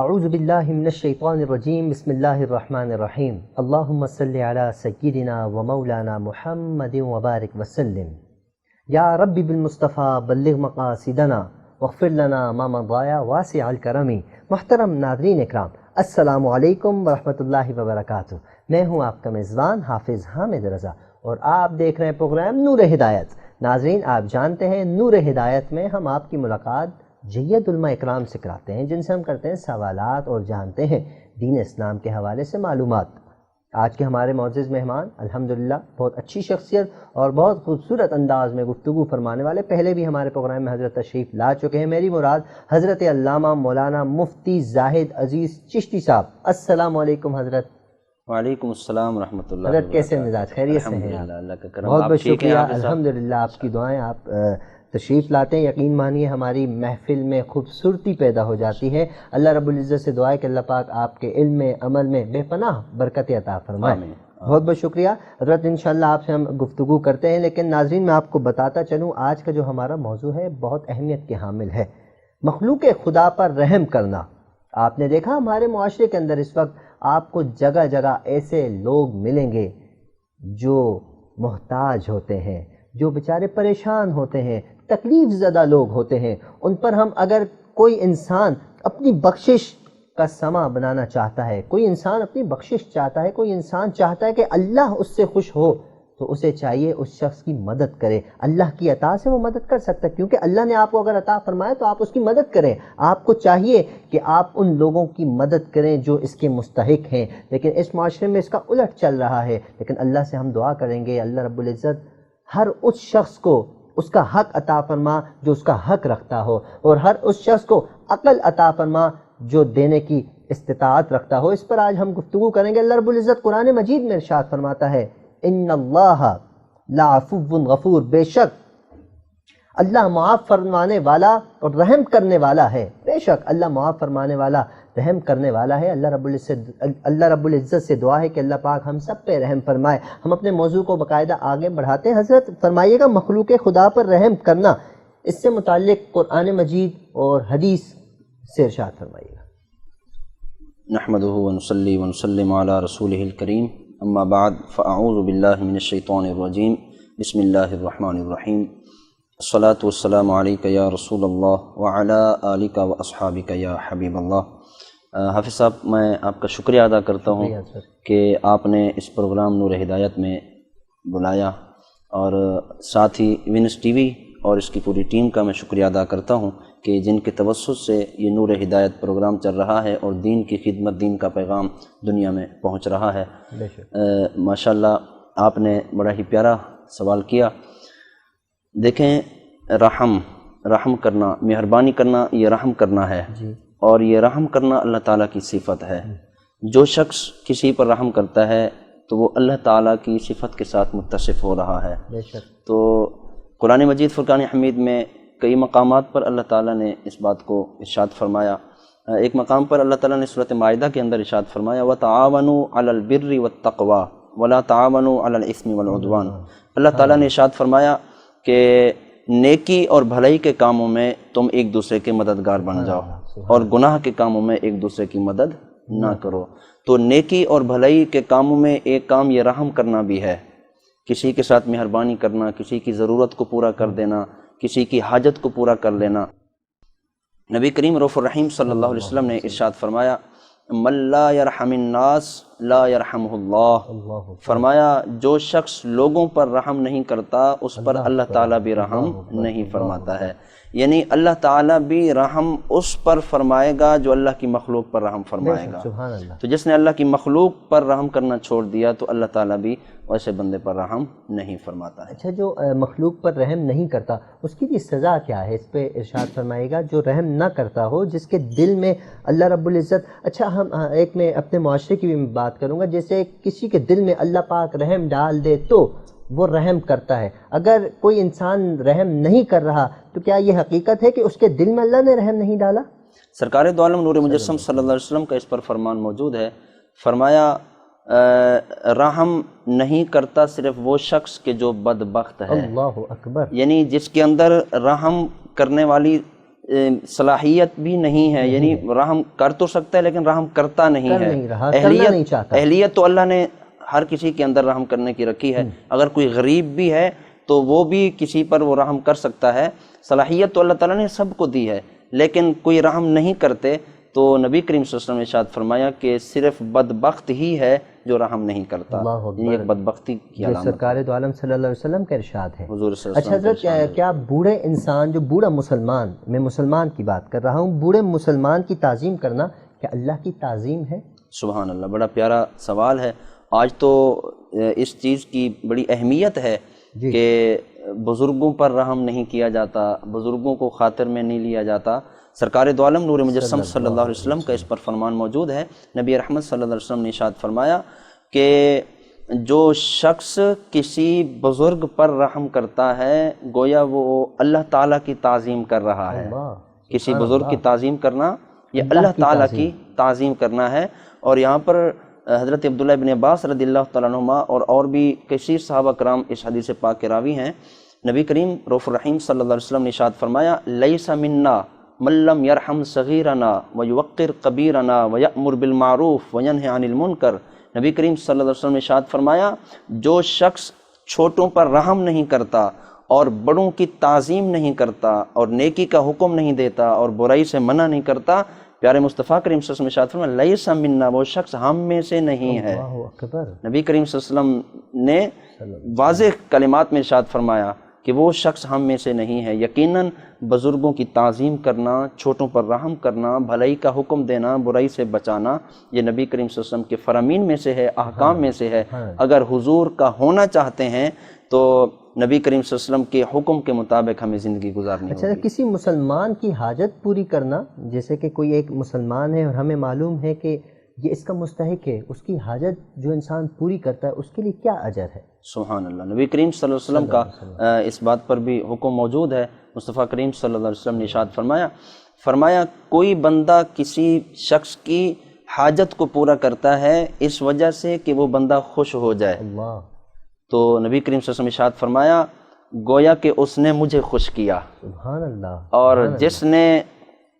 اعوذ باللہ من الشیطان الرجیم بسم اللہ الرحمن الرحیم اللہم صلی علی سیدنا و مولانا محمد وبارک وسلم یا رب بالمصطفیٰ بلغ مقاصدنا واغفر لنا ما مضى واسع الکرم۔ محترم ناظرین اکرام، السلام علیکم ورحمۃ اللہ وبرکاتہ۔ میں ہوں آپ کا میزبان حافظ حامد رضا اور آپ دیکھ رہے ہیں پروگرام نور ہدایت۔ ناظرین، آپ جانتے ہیں نور ہدایت میں ہم آپ کی ملاقات جید علماء اکرام سے کراتے ہیں، جن سے ہم کرتے ہیں سوالات اور جانتے ہیں دین اسلام کے حوالے سے معلومات۔ آج کے ہمارے معزز مہمان الحمدللہ بہت اچھی شخصیت اور بہت خوبصورت انداز میں گفتگو فرمانے والے، پہلے بھی ہمارے پروگرام میں حضرت تشریف لا چکے ہیں۔ میری مراد حضرت علامہ مولانا مفتی زاہد عزیز چشتی صاحب۔ السلام علیکم حضرت۔ وعلیکم السلام ورحمۃ اللہ۔ حضرت کیسے مزاج؟ خیریت سے ہیں؟ اللہ کا کرم۔ بہت بہت شکریہ، الحمدللہ آپ کی دعائیں، آپ تشریف لاتے ہیں، یقین مانیے ہماری محفل میں خوبصورتی پیدا ہو جاتی ہے۔ اللہ رب العزت سے دعا ہے کہ اللہ پاک آپ کے علم میں، عمل میں بے پناہ برکت عطا فرمائے۔ بہت بہت شکریہ حضرت، انشاءاللہ آپ سے ہم گفتگو کرتے ہیں، لیکن ناظرین میں آپ کو بتاتا چلوں آج کا جو ہمارا موضوع ہے بہت اہمیت کے حامل ہے، مخلوق خدا پر رحم کرنا۔ آپ نے دیکھا ہمارے معاشرے کے اندر اس وقت آپ کو جگہ جگہ ایسے لوگ ملیں گے جو محتاج ہوتے ہیں، جو بیچارے پریشان ہوتے ہیں، تکلیف زدہ لوگ ہوتے ہیں۔ ان پر ہم اگر کوئی انسان اپنی بخشش کا سما بنانا چاہتا ہے، کوئی انسان اپنی بخشش چاہتا ہے، کوئی انسان چاہتا ہے کہ اللہ اس سے خوش ہو، تو اسے چاہیے اس شخص کی مدد کرے۔ اللہ کی عطا سے وہ مدد کر سکتا ہے، کیونکہ اللہ نے آپ کو اگر عطا فرمایا تو آپ اس کی مدد کریں۔ آپ کو چاہیے کہ آپ ان لوگوں کی مدد کریں جو اس کے مستحق ہیں، لیکن اس معاشرے میں اس کا الٹ چل رہا ہے۔ لیکن اللہ سے ہم دعا کریں گے اللہ رب العزت ہر اس شخص کو اس کا حق عطا فرما جو اس کا حق رکھتا ہو، اور ہر اس شخص کو عقل عطا فرما جو دینے کی استطاعت رکھتا ہو۔ اس پر آج ہم گفتگو کریں گے۔ اللہ رب العزت قرآن مجید میں ارشاد فرماتا ہے ان اللہ لعفو غفور، بے شک اللہ معاف فرمانے والا اور رحم کرنے والا ہے۔ بے شک اللہ معاف فرمانے والا، رحم کرنے والا ہے۔ اللہ رب العزت سے دعا ہے کہ اللہ پاک ہم سب پہ رحم فرمائے۔ ہم اپنے موضوع کو باقاعدہ آگے بڑھاتے ہیں۔ حضرت فرمائیے گا مخلوق خدا پر رحم کرنا، اس سے متعلق قرآن مجید اور حدیث سے ارشاد فرمائیے گا۔ نحمدہ ونصلی ونسلم علی رسولہ الکریم، اما بعد فاعوذ باللہ من الشیطان الرجیم، بسم اللہ الرحمن الرحیم، الصلاۃ والسلام علیک یا رسول اللہ وعلی آلک واصحابک یا حبیب اللہ۔ حافظ صاحب، میں آپ کا شکریہ ادا کرتا ہوں کہ آپ نے اس پروگرام نور ہدایت میں بلایا، اور ساتھ ہی وینس ٹی وی اور اس کی پوری ٹیم کا میں شکریہ ادا کرتا ہوں کہ جن کے توسط سے یہ نور ہدایت پروگرام چل رہا ہے اور دین کی خدمت، دین کا پیغام دنیا میں پہنچ رہا ہے۔ ماشاءاللہ آپ نے بڑا ہی پیارا سوال کیا۔ دیکھیں، رحم کرنا، مہربانی کرنا، یہ رحم کرنا ہے، اور یہ رحم کرنا اللہ تعالیٰ کی صفت ہے۔ جو شخص کسی پر رحم کرتا ہے تو وہ اللہ تعالیٰ کی صفت کے ساتھ متصف ہو رہا ہے۔ تو قرآن مجید فرقان حمید میں کئی مقامات پر اللہ تعالیٰ نے اس بات کو ارشاد فرمایا۔ ایک مقام پر اللہ تعالیٰ نے سورۃ مائدہ کے اندر ارشاد فرمایا وَتَعَاوَنُوا عَلَى الْبِرِّ وَالتَّقْوَى وَلَا تَعَاوَنُوا عَلَى الْإِثْمِ وَالْعُدْوَانِ۔ اللہ تعالیٰ نے ارشاد فرمایا کہ نیکی اور بھلائی کے کاموں میں تم ایک دوسرے کے مددگار بن جاؤ، اور گناہ کے کاموں میں ایک دوسرے کی مدد نہ کرو۔ تو نیکی اور بھلائی کے کاموں میں ایک کام یہ رحم کرنا بھی ہے، کسی کے ساتھ مہربانی کرنا، کسی کی ضرورت کو پورا کر دینا، کسی کی حاجت کو پورا کر لینا۔ نبی کریم رؤوف الرحیم صلی اللہ علیہ وسلم نے ارشاد فرمایا من لا یرحم الناس لا یرحمہ اللہ، فرمایا جو شخص لوگوں پر رحم نہیں کرتا اس پر اللہ تعالیٰ بھی رحم نہیں فرماتا ہے۔ یعنی اللہ تعالیٰ بھی رحم اس پر فرمائے گا جو اللہ کی مخلوق پر رحم فرمائے گا۔ تو جس نے اللہ کی مخلوق پر رحم کرنا چھوڑ دیا تو اللہ تعالیٰ بھی ویسے بندے پر رحم نہیں فرماتا ہے۔ اچھا، جو مخلوق پر رحم نہیں کرتا اس کی سزا کیا ہے؟ اس پہ ارشاد فرمائے گا جو رحم نہ کرتا ہو، جس کے دل میں اللہ رب العزت، اچھا ہم ایک میں اپنے معاشرے کی بھی بات کروں گا، جیسے کسی کے دل میں اللہ پاک رحم ڈال دے تو وہ رحم کرتا ہے، اگر کوئی انسان رحم نہیں کر رہا تو کیا یہ حقیقت ہے کہ اس کے دل میں اللہ نے رحم نہیں ڈالا؟ سرکار دو عالم نور مجسم صلی اللہ علیہ وسلم کا اس پر فرمان موجود ہے، فرمایا رحم نہیں کرتا صرف وہ شخص کے جو بدبخت ہے۔ اللہ اکبر! یعنی جس کے اندر رحم کرنے والی صلاحیت بھی نہیں ہے، یعنی رحم کر تو سکتا ہے لیکن رحم کرتا نہیں ہے۔ اہلیت تو اللہ نے ہر کسی کے اندر رحم کرنے کی رکھی ہے، اگر کوئی غریب بھی ہے تو وہ بھی کسی پر وہ رحم کر سکتا ہے، صلاحیت تو اللہ تعالیٰ نے سب کو دی ہے، لیکن کوئی رحم نہیں کرتے تو نبی کریم صلی اللہ علیہ وسلم نے ارشاد فرمایا کہ صرف بدبخت ہی ہے جو رحم نہیں کرتا، یہ ایک بدبختی کی علامت ہے۔ سرکار دو عالم صلی اللہ علیہ وسلم کا ارشاد ہے۔ حضور صلی اللہ اچھا علیہ وسلم حضرت، کیا بوڑھے انسان، جو بوڑھا مسلمان، میں مسلمان کی بات کر رہا ہوں، بوڑھے مسلمان کی تعظیم کرنا کیا اللہ کی تعظیم ہے؟ سبحان اللہ، بڑا پیارا سوال ہے۔ آج تو اس چیز کی بڑی اہمیت ہے کہ بزرگوں پر رحم نہیں کیا جاتا، بزرگوں کو خاطر میں نہیں لیا جاتا۔ سرکار دو عالم نور مجسم صلی اللہ علیہ وسلم کا اس پر فرمان موجود ہے۔ نبی رحمت صلی اللہ علیہ وسلم نے ارشاد فرمایا کہ جو شخص کسی بزرگ پر رحم کرتا ہے گویا وہ اللہ تعالیٰ کی تعظیم کر رہا ہے۔ کسی بزرگ کی تعظیم کرنا یہ اللہ تعالیٰ کی تعظیم کرنا ہے۔ اور یہاں پر حضرت عبداللہ ابن عباس رضی اللہ تعالیٰ عنہما اور بھی کثیر صحابہ کرام اس حدیث پاک کے راوی ہیں، نبی کریم رؤوف الرحیم صلی اللہ علیہ وسلم نے ارشاد فرمایا لیس منا من لم یرحم صغیرنا ویوقر کبیرنا ویأمر بالمعروف وینہی عن المنکر۔ نبی کریم صلی اللہ علیہ وسلم نے ارشاد فرمایا جو شخص چھوٹوں پر رحم نہیں کرتا اور بڑوں کی تعظیم نہیں کرتا اور نیکی کا حکم نہیں دیتا اور برائی سے منع نہیں کرتا، پیارے مصطفیٰ کریم صلی اللہ علیہ وسلم ارشاد فرمایا لیس منا، وہ شخص ہم میں سے نہیں ہے۔ نبی کریم صلی اللہ علیہ وسلم نے واضح کلمات میں ارشاد فرمایا کہ وہ شخص ہم میں سے نہیں ہے۔ یقیناً بزرگوں کی تعظیم کرنا، چھوٹوں پر رحم کرنا، بھلائی کا حکم دینا، برائی سے بچانا، یہ نبی کریم صلی اللہ علیہ وسلم کے فرامین میں سے ہے، احکام میں سے ہے۔ اگر حضور کا ہونا چاہتے ہیں تو نبی کریم صلی اللہ علیہ وسلم کے حکم کے مطابق ہمیں زندگی گزارنی ہوگی۔ اچھا، کسی مسلمان کی حاجت پوری کرنا، جیسے کہ کوئی ایک مسلمان ہے اور ہمیں معلوم ہے کہ یہ اس کا مستحق ہے، اس کی حاجت جو انسان پوری کرتا ہے اس کے لیے کیا اجر ہے؟ سبحان اللہ، نبی کریم صلی اللہ علیہ وسلم کا اس بات پر بھی حکم موجود ہے۔ مصطفیٰ کریم صلی اللہ علیہ وسلم نے ارشاد فرمایا کوئی بندہ کسی شخص کی حاجت کو پورا کرتا ہے اس وجہ سے کہ وہ بندہ خوش ہو جائے، تو نبی کریم صلی اللہ علیہ وسلم نے ارشاد فرمایا گویا کہ اس نے مجھے خوش کیا، سبحان اللہ، اور جس نے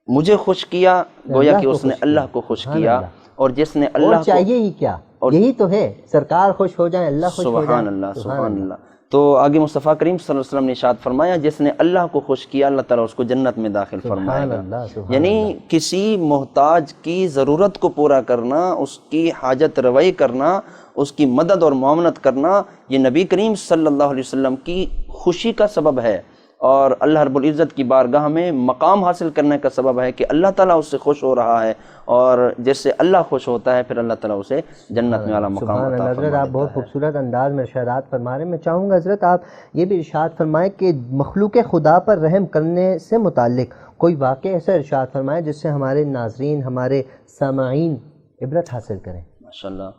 مجھے خوش کیا گویا کہ اس نے اللہ کو خوش کیا، اور جس نے اللہ کو چاہیے ہی کیا، یہی تو ہے، سرکار خوش ہو جائیں، اللہ خوش ہو جائے۔ سبحان اللہ، سبحان اللہ۔ تو آگے مصطفیٰ کریم صلی اللہ علیہ وسلم نے ارشاد فرمایا جس نے اللہ کو خوش کیا اللہ تعالیٰ اس کو جنت میں داخل فرمائے گا۔ یعنی کسی محتاج کی ضرورت کو پورا کرنا، اس کی حاجت روائی کرنا، اس کی مدد اور معاونت کرنا، یہ نبی کریم صلی اللہ علیہ وسلم کی خوشی کا سبب ہے، اور اللہ رب العزت کی بارگاہ میں مقام حاصل کرنے کا سبب ہے کہ اللہ تعالیٰ اس سے خوش ہو رہا ہے، اور جس سے اللہ خوش ہوتا ہے پھر اللہ تعالیٰ اسے جنت میں اعلیٰ مقام عطا فرماتا ہے۔ حضرت آپ بہت خوبصورت انداز میں ارشادات فرما رہے ہیں۔ میں چاہوں گا حضرت آپ یہ بھی ارشاد فرمائیں کہ مخلوق خدا پر رحم کرنے سے متعلق کوئی واقعہ ایسا ارشاد فرمائیں جس سے ہمارے ناظرین، ہمارے سامعین عبرت حاصل کریں۔ ماشاءاللہ،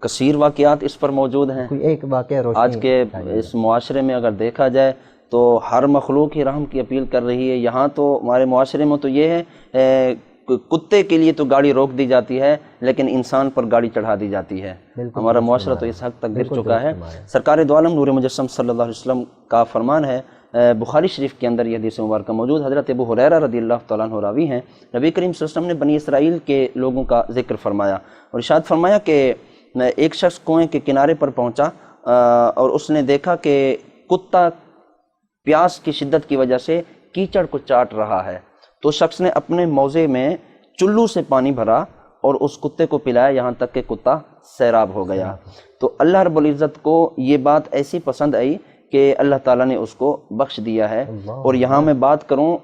کثیر واقعات اس پر موجود ہیں۔ کوئی ایک واقعہ روشنی آج کے اس معاشرے میں اگر دیکھا جائے تو ہر مخلوق ہی رحم کی اپیل کر رہی ہے۔ یہاں تو ہمارے معاشرے میں تو یہ ہے کتے کے لیے تو گاڑی روک دی جاتی ہے لیکن انسان پر گاڑی چڑھا دی جاتی ہے۔ ہمارا معاشرہ تو اس حد تک گر چکا ہے۔ سرکار دو عالم نور مجسم صلی اللہ علیہ وسلم کا فرمان ہے، بخاری شریف کے اندر یہ حدیث مبارکہ موجود، حضرت ابو ہریرہ رضی اللہ تعالیٰ عنہ راوی ہیں، نبی کریم صلی اللہ علیہ وسلم نے بنی اسرائیل کے لوگوں کا ذکر فرمایا اور ارشاد فرمایا کہ ایک شخص کنویں کے کنارے پر پہنچا اور اس نے دیکھا کہ کتا پیاس کی شدت کی وجہ سے کیچڑ کو چاٹ رہا ہے، تو شخص نے اپنے موزے میں چلو سے پانی بھرا اور اس کتے کو پلایا یہاں تک کہ کتا سیراب ہو گیا۔ تو اللہ رب العزت کو یہ بات ایسی پسند آئی کہ اللہ تعالیٰ نے اس کو بخش دیا ہے۔ اور یہاں میں بات کروں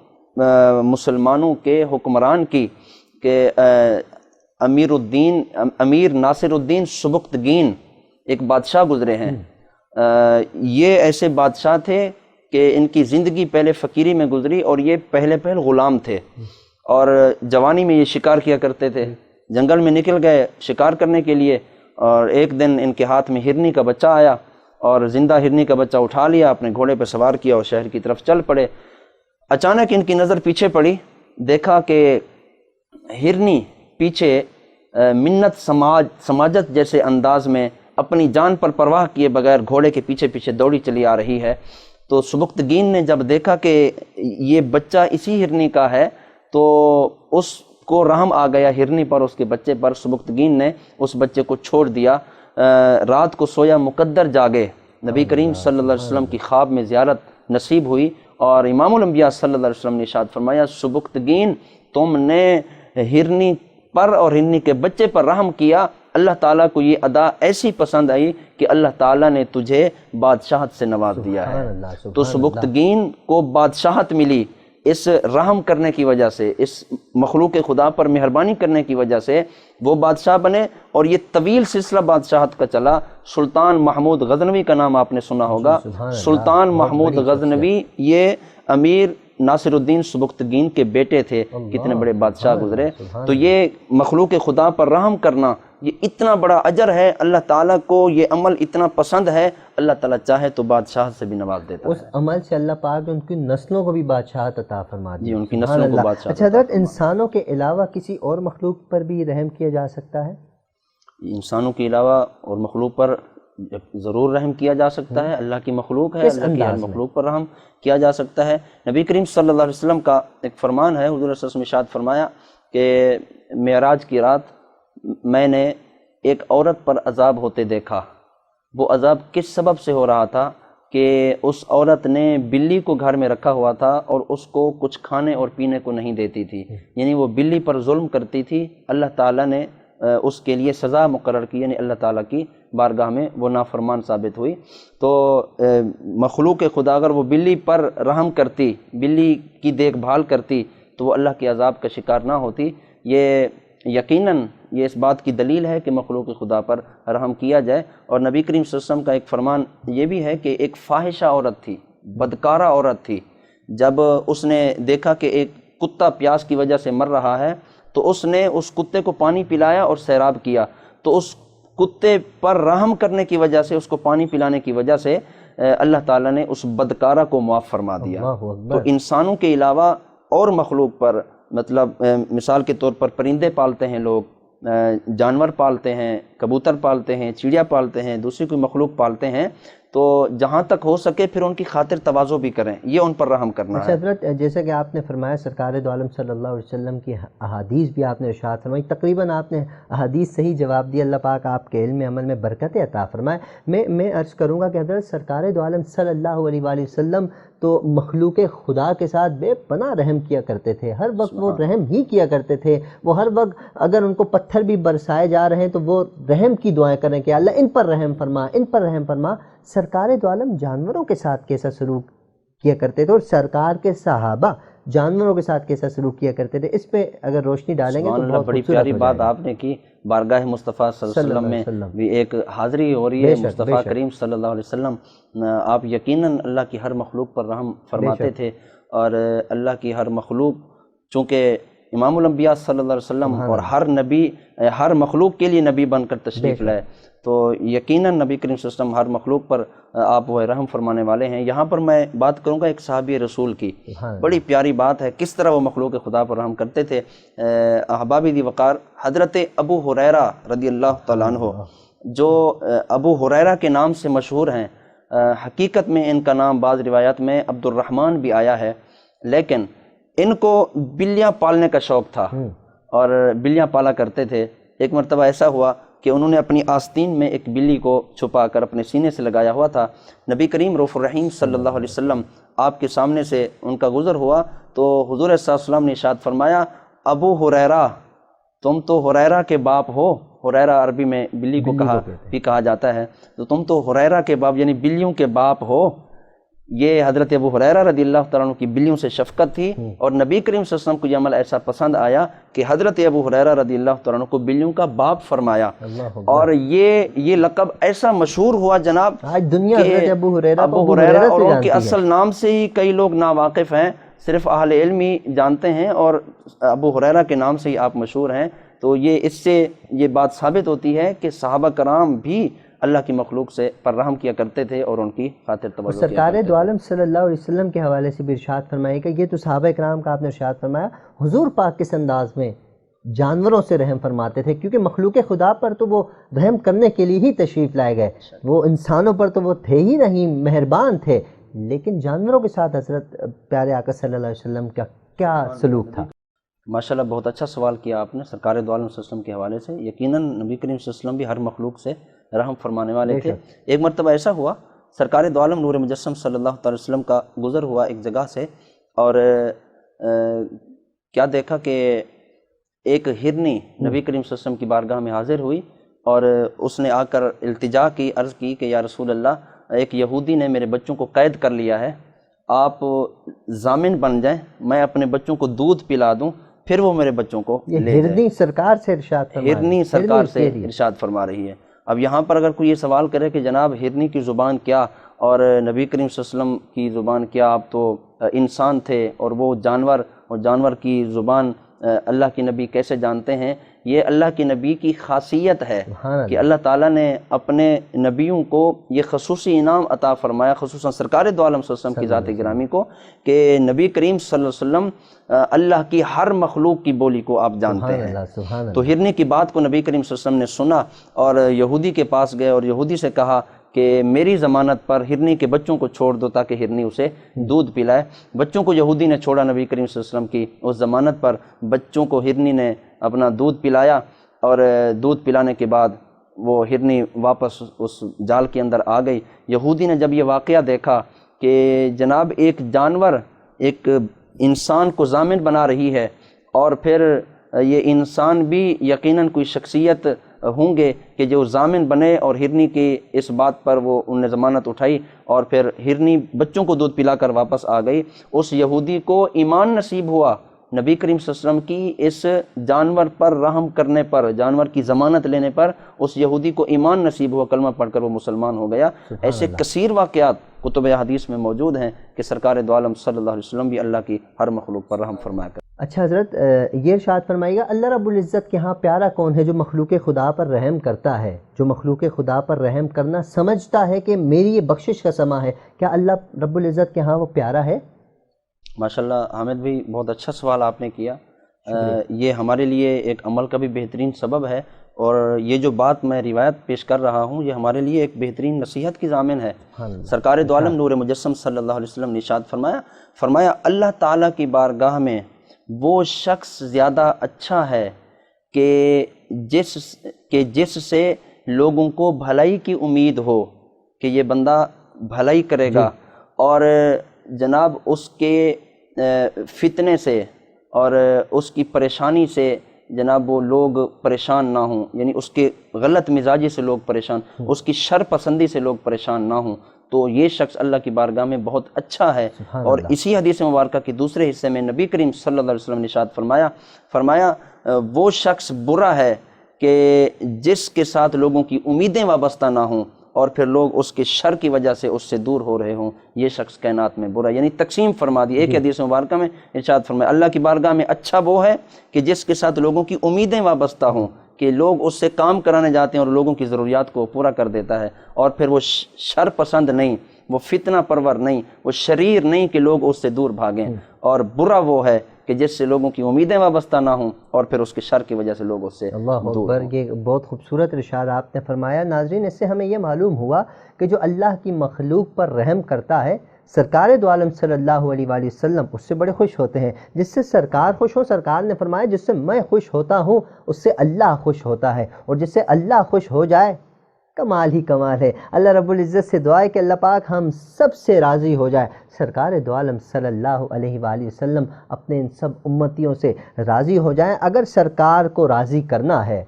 مسلمانوں کے حکمران کی کہ امیر ناصر الدین سبکتگین ایک بادشاہ گزرے ہیں۔ یہ ایسے بادشاہ تھے کہ ان کی زندگی پہلے فقیری میں گزری اور یہ پہلے غلام تھے اور جوانی میں یہ شکار کیا کرتے تھے، جنگل میں نکل گئے شکار کرنے کے لیے، اور ایک دن ان کے ہاتھ میں ہرنی کا بچہ آیا اور زندہ ہرنی کا بچہ اٹھا لیا، اپنے گھوڑے پہ سوار کیا اور شہر کی طرف چل پڑے۔ اچانک ان کی نظر پیچھے پڑی، دیکھا کہ ہرنی پیچھے منت سماجت جیسے انداز میں اپنی جان پر پرواہ کیے بغیر گھوڑے کے پیچھے پیچھے دوڑی چلی آ رہی ہے۔ تو سبکتگین نے جب دیکھا کہ یہ بچہ اسی ہرنی کا ہے، تو اس کو رحم آ گیا ہرنی پر، اس کے بچے پر۔ سبکتگین نے اس بچے کو چھوڑ دیا، رات کو سویا مقدر جاگے، نبی کریم صلی اللہ علیہ وسلم کی خواب میں زیارت نصیب ہوئی، اور امام الانبیاء صلی اللہ علیہ وسلم نے ارشاد فرمایا سبکتگین تم نے ہرنی پر اور ہرنی کے بچے پر رحم کیا، اللہ تعالیٰ کو یہ ادا ایسی پسند آئی کہ اللہ تعالیٰ نے تجھے بادشاہت سے نواز دیا ہے۔ تو سبکتگین کو بادشاہت ملی اس رحم کرنے کی وجہ سے، اس مخلوق خدا پر مہربانی کرنے کی وجہ سے وہ بادشاہ بنے، اور یہ طویل سلسلہ بادشاہت کا چلا۔ سلطان محمود غزنوی کا نام آپ نے سنا ہوگا، سلطان محمود غزنوی یہ امیر ناصر الدین سبکتگین کے بیٹے تھے، کتنے بڑے بادشاہ گزرے۔ تو یہ مخلوق خدا پر رحم کرنا یہ اتنا بڑا اجر ہے، اللہ تعالیٰ کو یہ عمل اتنا پسند ہے، اللہ تعالیٰ چاہے تو بادشاہ سے بھی نواز دیتا ہے۔ اس عمل سے اللہ پاک ان کی نسلوں کو بھی بادشاہت عطا فرما دی۔ جی، ان کی نسلوں کو بادشاہت۔ اچھا حضرت، انسانوں کے علاوہ کسی اور مخلوق پر بھی رحم کیا جا سکتا ہے؟ انسانوں کے علاوہ اور مخلوق پر ضرور رحم کیا جا سکتا ہے، اللہ کی مخلوق ہے، اللہ کی ہر مخلوق پر رحم کیا جا سکتا ہے۔ نبی کریم صلی اللہ علیہ وسلم کا ایک فرمان ہے، حضور صلی اللہ علیہ وسلم ارشاد فرمایا کہ معراج کی رات میں نے ایک عورت پر عذاب ہوتے دیکھا۔ وہ عذاب کس سبب سے ہو رہا تھا کہ اس عورت نے بلی کو گھر میں رکھا ہوا تھا اور اس کو کچھ کھانے اور پینے کو نہیں دیتی تھی، یعنی وہ بلی پر ظلم کرتی تھی۔ اللہ تعالیٰ نے اس کے لیے سزا مقرر کی، یعنی اللہ تعالیٰ کی بارگاہ میں وہ نافرمان ثابت ہوئی۔ تو مخلوق خدا اگر وہ بلی پر رحم کرتی، بلی کی دیکھ بھال کرتی، تو وہ اللہ کے عذاب کا شکار نہ ہوتی۔ یہ یقیناً یہ اس بات کی دلیل ہے کہ مخلوق خدا پر رحم کیا جائے۔ اور نبی کریم صلی اللہ علیہ وسلم کا ایک فرمان یہ بھی ہے کہ ایک فاحشہ عورت تھی، بدکارہ عورت تھی، جب اس نے دیکھا کہ ایک کتا پیاس کی وجہ سے مر رہا ہے تو اس نے اس کتے کو پانی پلایا اور سیراب کیا، تو اس کتے پر رحم کرنے کی وجہ سے، اس کو پانی پلانے کی وجہ سے اللہ تعالیٰ نے اس بدکارہ کو معاف فرما دیا۔ تو انسانوں کے علاوہ اور مخلوق پر، مطلب مثال کے طور پر پرندے پالتے ہیں لوگ، جانور پالتے ہیں، کبوتر پالتے ہیں، چڑیا پالتے ہیں، دوسری کوئی مخلوق پالتے ہیں، تو جہاں تک ہو سکے پھر ان کی خاطر تواضع بھی کریں، یہ ان پر رحم کرنا ہے۔ حضرت جیسا کہ آپ نے فرمایا سرکار دو عالم صلی اللہ علیہ وسلم کی احادیث بھی آپ نے ارشاد فرمائی، تقریباً آپ نے احادیث صحیح جواب دیا، اللہ پاک آپ کے علم عمل میں برکت عطا فرمائے۔ میں عرض کروں گا کہ حضرت سرکار دو عالم صلی اللہ علیہ وآلہ وسلم تو مخلوق خدا کے ساتھ بے پناہ رحم کیا کرتے تھے، ہر وقت وہ رحم ہی کیا کرتے تھے۔ وہ ہر وقت اگر ان کو پتھر بھی برسائے جا رہے ہیں تو وہ رحم کی دعائیں کریں کہ اللہ ان پر رحم فرما، ان پر رحم فرما۔ سرکار دو عالم جانوروں کے ساتھ کیسا سلوک کیا کرتے تھے، اور سرکار کے صحابہ جانوروں کے ساتھ کیسا سلوک کیا کرتے تھے، اس پہ اگر روشنی ڈالیں گے تو بہت بڑی پیاری بات آپ نے کی۔ بارگاہ مصطفیٰ صلی اللہ علیہ وسلم میں بھی ایک حاضری ہو رہی ہے، مصطفیٰ کریم صلی اللہ علیہ وسلم، آپ یقیناً اللہ کی ہر مخلوق پر رحم فرماتے تھے، اور اللہ کی ہر مخلوق، چونکہ امام الانبیاء صلی اللہ علیہ وسلم اور ہر نبی ہر مخلوق کے لیے نبی بن کر تشریف لائے، تو یقیناً نبی کریم صلی اللہ علیہ وسلم ہر مخلوق پر آپ وہ رحم فرمانے والے ہیں۔ یہاں پر میں بات کروں گا ایک صحابی رسول کی، بڑی پیاری بات ہے کس طرح وہ مخلوق خدا پر رحم کرتے تھے۔ احبابی دی وقار، حضرت ابو ہریرہ رضی اللہ تعالیٰ عنہ، جو ابو ہریرہ کے نام سے مشہور ہیں، حقیقت میں ان کا نام بعض روایات میں عبد الرحمن بھی آیا ہے، لیکن ان کو بلیاں پالنے کا شوق تھا اور بلیاں پالا کرتے تھے۔ ایک مرتبہ ایسا ہوا کہ انہوں نے اپنی آستین میں ایک بلی کو چھپا کر اپنے سینے سے لگایا ہوا تھا۔ نبی کریم رؤوف الرحیم صلی اللہ علیہ وسلم آپ کے سامنے سے ان کا گزر ہوا تو حضور صلی اللہ علیہ وسلم نے ارشاد فرمایا، ابو ہریرہ تم تو ہریرہ کے باپ ہو۔ ہریرہ عربی میں بلی کو کہا جاتا ہے، تو تم تو ہریرہ کے باپ یعنی بلیوں کے باپ ہو۔ یہ حضرت ابو ہریرہ رضی اللہ تعالیٰ عنہ کی بلیوں سے شفقت تھی، اور نبی کریم صلی اللہ علیہ وسلم کو یہ عمل ایسا پسند آیا کہ حضرت ابو ہریرہ رضی اللہ تعالیٰ عنہ کو بلیوں کا باپ فرمایا، اور یہ لقب ایسا مشہور ہوا جناب آج دنیا حضرت ابو ہریرہ اور ان کے اصل نام سے ہی کئی لوگ ناواقف ہیں، صرف اہل علم ہی جانتے ہیں، اور ابو ہریرہ کے نام سے ہی آپ مشہور ہیں۔ تو اس سے یہ بات ثابت ہوتی ہے کہ صحابہ کرام بھی اللہ کی مخلوق سے پر رحم کیا کرتے تھے اور ان کی خاطر تواضع کیا کرتے تھے۔ سرکار دو عالم صلی اللہ علیہ وسلم کے حوالے سے بھی ارشاد فرمائے کہ یہ تو صحابہ کرام کا آپ نے ارشاد فرمایا، حضور پاک کس انداز میں جانوروں سے رحم فرماتے تھے، کیونکہ مخلوق خدا پر تو وہ رحم کرنے کے لیے ہی تشریف لائے گئے، وہ انسانوں پر تو وہ تھے ہی نہیں، مہربان تھے، لیکن جانوروں کے ساتھ حضرت پیارے آقا صلی اللہ علیہ وسلم کا کیا سلوک تھا؟ ماشاءاللہ بہت اچھا سوال کیا آپ نے سرکار دو عالم صلی اللہ علیہ وسلم کے حوالے سے۔ یقیناً نبی کریم صلی اللہ علیہ وسلم بھی ہر مخلوق سے رحم فرمانے والے تھے۔ ایک مرتبہ ایسا ہوا، سرکار دو عالم نور مجسم صلی اللہ علیہ وسلم کا گزر ہوا ایک جگہ سے، اور کیا دیکھا کہ ایک ہرنی نبی کریم صلی اللہ علیہ وسلم کی بارگاہ میں حاضر ہوئی، اور اس نے آ کر التجا کی، عرض کی کہ یا رسول اللہ، ایک یہودی نے میرے بچوں کو قید کر لیا ہے، آپ ضامن بن جائیں، میں اپنے بچوں کو دودھ پلا دوں، پھر وہ میرے بچوں کو لے جائے۔ ہرنی سرکار سے ارشاد فرما رہی ہے، ہرنی سرکار سے ارشاد فرما رہی ہے۔ اب یہاں پر اگر کوئی یہ سوال کرے کہ جناب ہرنی کی زبان کیا اور نبی کریم صلی اللہ علیہ وسلم کی زبان کیا، آپ تو انسان تھے اور وہ جانور، اور جانور کی زبان اللہ کے نبی کیسے جانتے ہیں؟ یہ اللہ کے نبی کی خاصیت ہے کہ اللہ تعالیٰ نے اپنے نبیوں کو یہ خصوصی انعام عطا فرمایا، خصوصاً سرکار دو عالم صلی اللہ علیہ وسلم کی ذات گرامی کو، کہ نبی کریم صلی اللہ علیہ وسلم اللہ کی ہر مخلوق کی بولی کو آپ جانتے ہیں۔ تو ہرنی کی بات کو نبی کریم صلی اللہ علیہ وسلم نے سنا اور یہودی کے پاس گئے اور یہودی سے کہا کہ میری ضمانت پر ہرنی کے بچوں کو چھوڑ دو تاکہ ہرنی اسے دودھ پلائے۔ بچوں کو یہودی نے چھوڑا نبی کریم صلی اللہ علیہ وسلم کی اس ضمانت پر، بچوں کو ہرنی نے اپنا دودھ پلایا، اور دودھ پلانے کے بعد وہ ہرنی واپس اس جال کے اندر آ گئی۔ یہودی نے جب یہ واقعہ دیکھا کہ جناب ایک جانور ایک انسان کو ضامن بنا رہی ہے، اور پھر یہ انسان بھی یقیناً کوئی شخصیت ہوں گے کہ جو ضامن بنے، اور ہرنی کی اس بات پر وہ انہوں نے ضمانت اٹھائی، اور پھر ہرنی بچوں کو دودھ پلا کر واپس آ گئی۔ اس یہودی کو ایمان نصیب ہوا نبی کریم صلی اللہ علیہ وسلم کی اس جانور پر رحم کرنے پر، جانور کی ضمانت لینے پر اس یہودی کو ایمان نصیب ہوا، کلمہ پڑھ کر وہ مسلمان ہو گیا۔ ایسے کثیر واقعات کتب حدیث میں موجود ہیں کہ سرکار دو عالم صلی اللہ علیہ وسلم بھی اللہ کی ہر مخلوق پر رحم فرمایا کر۔ اچھا حضرت، یہ ارشاد فرمائیے گا اللہ رب العزت کے ہاں پیارا کون ہے جو مخلوق خدا پر رحم کرتا ہے، جو مخلوق خدا پر رحم کرنا سمجھتا ہے کہ میری یہ بخشش کا سما ہے؟ کیا اللہ رب العزت کے ہاں وہ پیارا ہے؟ ماشاءاللہ حامد بھائی، بہت اچھا سوال آپ نے کیا۔ یہ ہمارے لیے ایک عمل کا بھی بہترین سبب ہے، اور یہ جو بات میں روایت پیش کر رہا ہوں یہ ہمارے لیے ایک بہترین نصیحت کی ضامن ہے۔ سرکار دو عالم نور مجسم صلی اللہ علیہ وسلم نے ارشاد فرمایا اللہ تعالیٰ کی بارگاہ میں وہ شخص زیادہ اچھا ہے کہ جس سے لوگوں کو بھلائی کی امید ہو کہ یہ بندہ بھلائی کرے گا، اور جناب اس کے فتنے سے اور اس کی پریشانی سے جناب وہ لوگ پریشان نہ ہوں، یعنی اس کے غلط مزاجی سے لوگ پریشان، اس کی شر پسندی سے لوگ پریشان نہ ہوں، تو یہ شخص اللہ کی بارگاہ میں بہت اچھا ہے۔ اور اسی حدیث مبارکہ کے دوسرے حصے میں نبی کریم صلی اللہ علیہ وسلم نے ارشاد فرمایا وہ شخص برا ہے کہ جس کے ساتھ لوگوں کی امیدیں وابستہ نہ ہوں اور پھر لوگ اس کے شر کی وجہ سے اس سے دور ہو رہے ہوں، یہ شخص کائنات میں برا، یعنی تقسیم فرما دی۔ ایک حدیث مبارکہ میں ارشاد فرمایا اللہ کی بارگاہ میں اچھا وہ ہے کہ جس کے ساتھ لوگوں کی امیدیں وابستہ ہوں، کہ لوگ اس سے کام کرانے جاتے ہیں اور لوگوں کی ضروریات کو پورا کر دیتا ہے، اور پھر وہ شر پسند نہیں، وہ فتنہ پرور نہیں، وہ شریر نہیں کہ لوگ اس سے دور بھاگیں، اور برا وہ ہے کہ جس سے لوگوں کی امیدیں وابستہ نہ ہوں اور پھر اس کے شر کی وجہ سے لوگ اس سے اللہ اکبر، یہ بہت خوبصورت ارشاد آپ نے فرمایا۔ ناظرین، اس سے ہمیں یہ معلوم ہوا کہ جو اللہ کی مخلوق پر رحم کرتا ہے، سرکار دو عالم صلی اللہ علیہ وآلہ وسلم اس سے بڑے خوش ہوتے ہیں۔ جس سے سرکار خوش ہو، سرکار نے فرمایا جس سے میں خوش ہوتا ہوں اس سے اللہ خوش ہوتا ہے، اور جس سے اللہ خوش ہو جائے کمال ہی کمال ہے۔ اللہ رب العزت سے دعا ہے کہ اللہ پاک ہم سب سے راضی ہو جائے۔ سرکار دو عالم صلی اللہ علیہ وآلہ وسلم اپنے ان سب امتیوں سے راضی ہو جائیں۔ اگر سرکار کو راضی کرنا ہے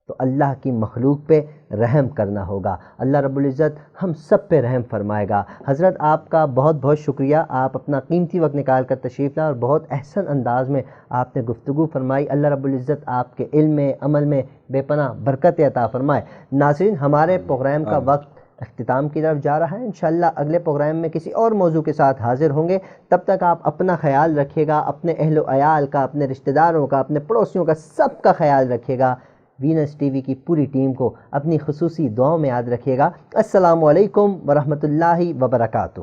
تو اللہ کی مخلوق پہ رحم کرنا ہوگا، اللہ رب العزت ہم سب پہ رحم فرمائے گا۔ حضرت آپ کا بہت بہت شکریہ، آپ اپنا قیمتی وقت نکال کر تشریف لائے اور بہت احسن انداز میں آپ نے گفتگو فرمائی۔ اللہ رب العزت آپ کے علم میں، عمل میں بے پناہ برکت عطا فرمائے۔ ناظرین، ہمارے پروگرام کا وقت اختتام کی طرف جا رہا ہے۔ انشاءاللہ اگلے پروگرام میں کسی اور موضوع کے ساتھ حاضر ہوں گے۔ تب تک آپ اپنا خیال رکھیے گا، اپنے اہل و عیال کا، اپنے رشتہ داروں کا، اپنے پڑوسیوں کا، سب کا خیال رکھیے گا۔ وینس ٹی وی کی پوری ٹیم کو اپنی خصوصی دعاؤں میں یاد رکھیے گا۔ السلام علیکم ورحمۃ اللہ وبرکاتہ۔